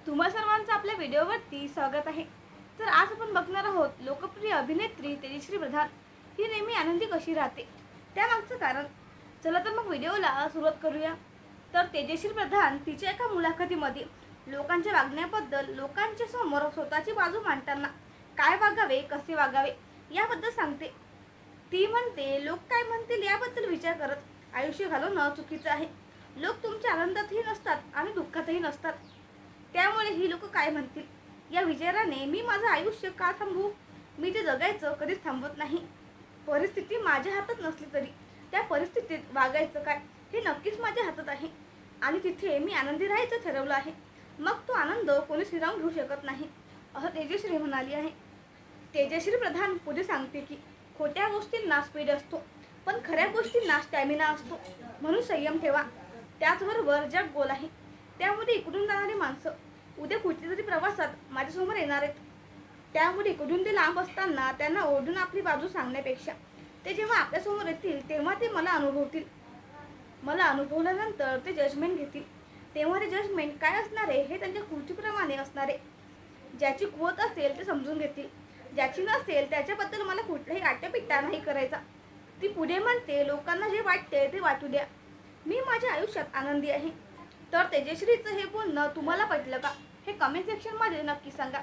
तुम्हा सर्वांचं आपल्या व्हिडिओवरती स्वागत आहे। तर आज आपण बघणार आहोत लोकप्रिय अभिनेत्री तेजश्री प्रधान ही नेहमी आनंदी कशी राहते त्यामागचं कारण। चला तर मग व्हिडिओला सुरुवात करूया। तर तेजश्री प्रधान तिच्या एका मुलाखतीमध्ये लोकांच्या वागण्याबद्दल लोकांच्या समोर स्वतःची बाजू मांडताना काय वागावे कसे वागावे याबद्दल सांगते। ती म्हणते, लोक काय म्हणतील याबद्दल विचार करत आयुष्य घालवणं चुकीचं आहे। लोक तुमच्या आनंदातही नसतात आणि दुःखातही नसतात, त्यामुळे ही लोक काय म्हणतील या विचाराने मी माझं आयुष्य का थांबवू। मी ते जगायचं कधीच थांबवत नाही। परिस्थिती माझ्या हातात नसली तरी त्या परिस्थितीत वागायचं काय हे नक्कीच माझ्या हातात आहे आणि तिथे मी आनंदी राहायचं ठरवलं आहे। मग तो आनंद कोणीच हिरावून घेऊ शकत नाही, असं तेजश्री म्हणाली आहे। तेजश्री प्रधान पुढे सांगते की खोट्या गोष्टींना स्पीड असतो पण खऱ्या गोष्टींना स्टॅमिना असतो, म्हणून संयम ठेवा। त्याचबरोबर जग गोल आहे, त्यामुळे इकडून जाणारी माणसं उद्या कुठल्या तरी प्रवासात माझ्यासमोर येणार आहेत। त्यामुळे इकडून ते लांब असताना त्यांना ओढून आपली बाजू सांगण्यापेक्षा ते जेव्हा आपल्यासमोर येतील तेव्हा ते मला अनुभवतील। मला अनुभवल्यानंतर ते जजमेंट घेतील, तेव्हा ते जजमेंट काय असणार आहे हे त्यांच्या कृतीप्रमाणे असणार आहे। ज्याची कुवत असेल ते समजून घेतील, ज्याची नसेल त्याच्याबद्दल मला कुठलाही आट्यापिट्टा नाही करायचा। ती पुढे म्हणते, लोकांना जे वाटते ते वाटू द्या, मी माझ्या आयुष्यात आनंदी आहे। तर तेजश्रीचं हे बोलणं तुम्हाला पटलं का हे कमेंट सेक्शनमध्ये नक्की सांगा।